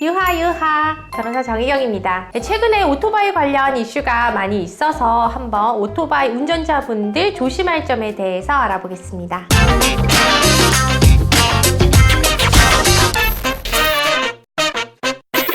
유하 변호사 정희경입니다. 최근에 오토바이 관련 이슈가 많이 있어서 한번 오토바이 운전자분들 조심할 점에 대해서 알아보겠습니다.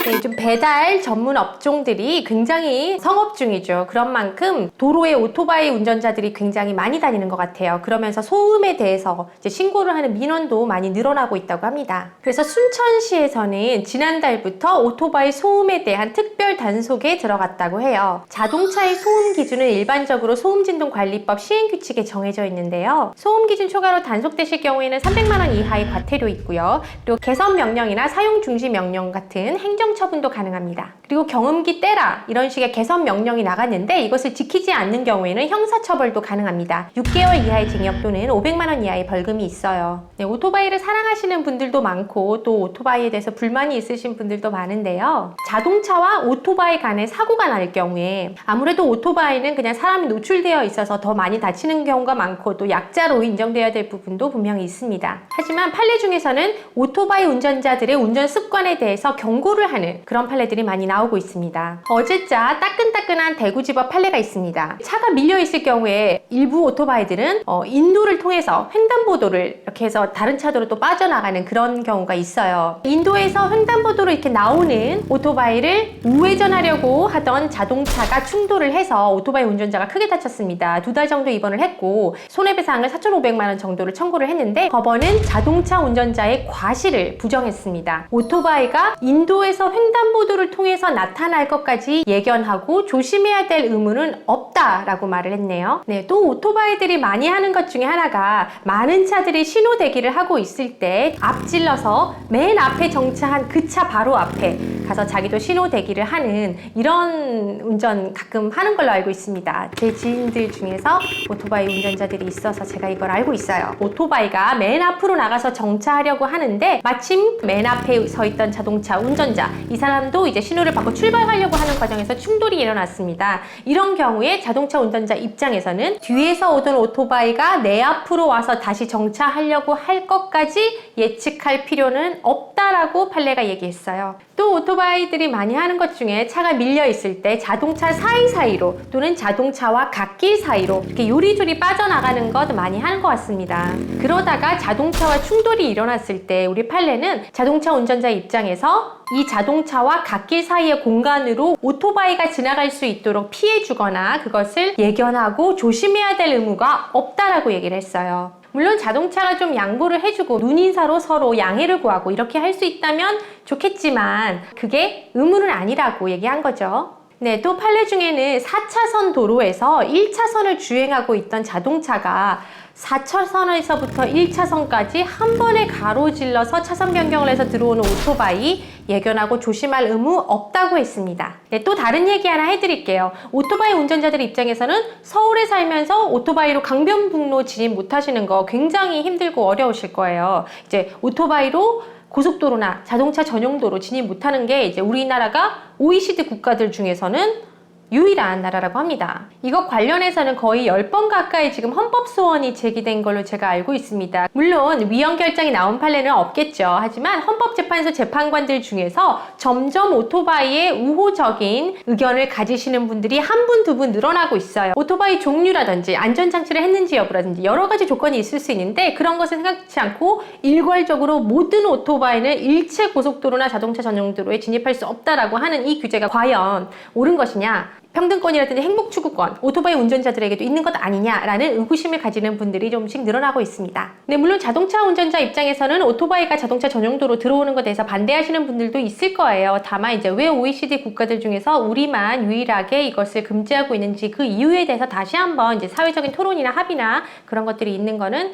요즘 배달 전문 업종들이 굉장히 성업 중이죠. 그런 만큼 도로에 오토바이 운전자들이 굉장히 많이 다니는 것 같아요. 그러면서 소음에 대해서 이제 신고를 하는 민원도 많이 늘어나고 있다고 합니다. 그래서 순천시에서는 지난달부터 오토바이 소음에 대한 특별 단속에 들어갔다고 해요. 자동차의 소음 기준은 일반적으로 소음진동관리법 시행규칙에 정해져 있는데요. 소음 기준 초과로 단속되실 경우에는 300만 원 이하의 과태료 있고요. 그리고 개선 명령이나 사용 중지 명령 같은 행정 처분도 가능합니다. 그리고 경음기 떼라 이런 식의 개선 명령이 나갔는데 이것을 지키지 않는 경우에는 형사처벌도 가능합니다. 6개월 이하의 징역 또는 500만 원 이하의 벌금이 있어요. 네, 오토바이를 사랑하시는 분들도 많고 또 오토바이에 대해서 불만이 있으신 분들도 많은데요. 자동차와 오토바이 간에 사고가 날 경우에 아무래도 오토바이는 그냥 사람이 노출되어 있어서 더 많이 다치는 경우가 많고 또 약자로 인정되어야 될 부분도 분명히 있습니다. 하지만 판례 중에서는 오토바이 운전자들의 운전 습관에 대해서 경고를 하는 그런 판례들이 많이 나오고 있습니다. 어제자 따끈따끈한 대구지법 판례가 있습니다. 차가 밀려있을 경우에 일부 오토바이들은 인도를 통해서 횡단보도를 이렇게 해서 다른 차도로 또 빠져나가는 그런 경우가 있어요. 인도에서 횡단보도로 이렇게 나오는 오토바이를 우회전하려고 하던 자동차가 충돌을 해서 오토바이 운전자가 크게 다쳤습니다. 2달 정도 입원을 했고 손해배상을 4,500만 원 정도를 청구를 했는데 법원은 자동차 운전자의 과실을 부정했습니다. 오토바이가 인도에서 횡단보도를 통해서 나타날 것까지 예견하고 조심해야 될 의무는 없다라고 말을 했네요. 네, 또 오토바이들이 많이 하는 것 중에 하나가 많은 차들이 신호 대기를 하고 있을 때 앞질러서 맨 앞에 정차한 그 차 바로 앞에 가서 자기도 신호 대기를 하는 이런 운전 가끔 하는 걸로 알고 있습니다. 제 지인들 중에서 오토바이 운전자들이 있어서 제가 이걸 알고 있어요. 오토바이가 맨 앞으로 나가서 정차하려고 하는데 마침 맨 앞에 서 있던 자동차 운전자 이 사람도 이제 신호를 받고 출발하려고 하는 과정에서 충돌이 일어났습니다. 이런 경우에 자동차 운전자 입장에서는 뒤에서 오던 오토바이가 내 앞으로 와서 다시 정차하려고 할 것까지 예측할 필요는 없다라고 판례가 얘기했어요. 또 오토바이들이 많이 하는 것 중에 차가 밀려 있을 때 자동차 사이사이로 또는 자동차와 갓길 사이로 이렇게 요리조리 빠져나가는 것 많이 하는 것 같습니다. 그러다가 자동차와 충돌이 일어났을 때 우리 판례는 자동차 운전자 입장에서 이 자동차와 갓길 사이의 공간으로 오토바이가 지나갈 수 있도록 피해주거나 그것을 예견하고 조심해야 될 의무가 없다라고 얘기를 했어요. 물론 자동차가 좀 양보를 해주고 눈인사로 서로 양해를 구하고 이렇게 할 수 있다면 좋겠지만 그게 의무는 아니라고 얘기한 거죠. 네, 또 판례 중에는 4차선 도로에서 1차선을 주행하고 있던 자동차가 4차선에서부터 1차선까지 한 번에 가로질러서 차선 변경을 해서 들어오는 오토바이 예견하고 조심할 의무 없다고 했습니다. 네, 또 다른 얘기 하나 해드릴게요. 오토바이 운전자들 입장에서는 서울에 살면서 오토바이로 강변북로 진입 못하시는 거 굉장히 힘들고 어려우실 거예요. 이제 오토바이로 고속도로나 자동차 전용도로 진입 못하는 게 이제 우리나라가 OECD 국가들 중에서는 유일한 나라라고 합니다. 이것 관련해서는 거의 10번 가까이 지금 헌법소원이 제기된 걸로 제가 알고 있습니다. 물론 위헌 결정이 나온 판례는 없겠죠. 하지만 헌법재판소 재판관들 중에서 점점 오토바이에 우호적인 의견을 가지시는 분들이 한 분, 두 분 늘어나고 있어요. 오토바이 종류라든지 안전장치를 했는지 여부라든지 여러 가지 조건이 있을 수 있는데 그런 것을 생각지 않고 일괄적으로 모든 오토바이는 일체 고속도로나 자동차 전용도로에 진입할 수 없다라고 하는 이 규제가 과연 옳은 것이냐? 평등권이라든지 행복추구권, 오토바이 운전자들에게도 있는 것 아니냐라는 의구심을 가지는 분들이 조금씩 늘어나고 있습니다. 네, 물론 자동차 운전자 입장에서는 오토바이가 자동차 전용도로 들어오는 것에 대해서 반대하시는 분들도 있을 거예요. 다만 이제 왜 OECD 국가들 중에서 우리만 유일하게 이것을 금지하고 있는지 그 이유에 대해서 다시 한번 이제 사회적인 토론이나 합의나 그런 것들이 있는 거는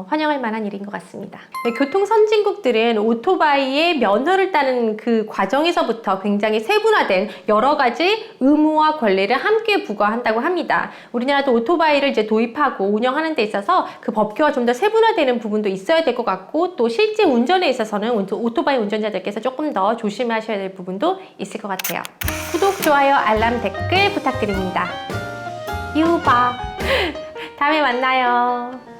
환영할 만한 일인 것 같습니다. 네, 교통 선진국들은 오토바이의 면허를 따는 그 과정에서부터 굉장히 세분화된 여러 가지 의무와 권리를 함께 부과한다고 합니다. 우리나라도 오토바이를 이제 도입하고 운영하는 데 있어서 그 법규가 좀 더 세분화되는 부분도 있어야 될 것 같고 또 실제 운전에 있어서는 오토바이 운전자들께서 조금 더 조심하셔야 될 부분도 있을 것 같아요. 구독, 좋아요, 알람, 댓글 부탁드립니다. 유바 다음에 만나요.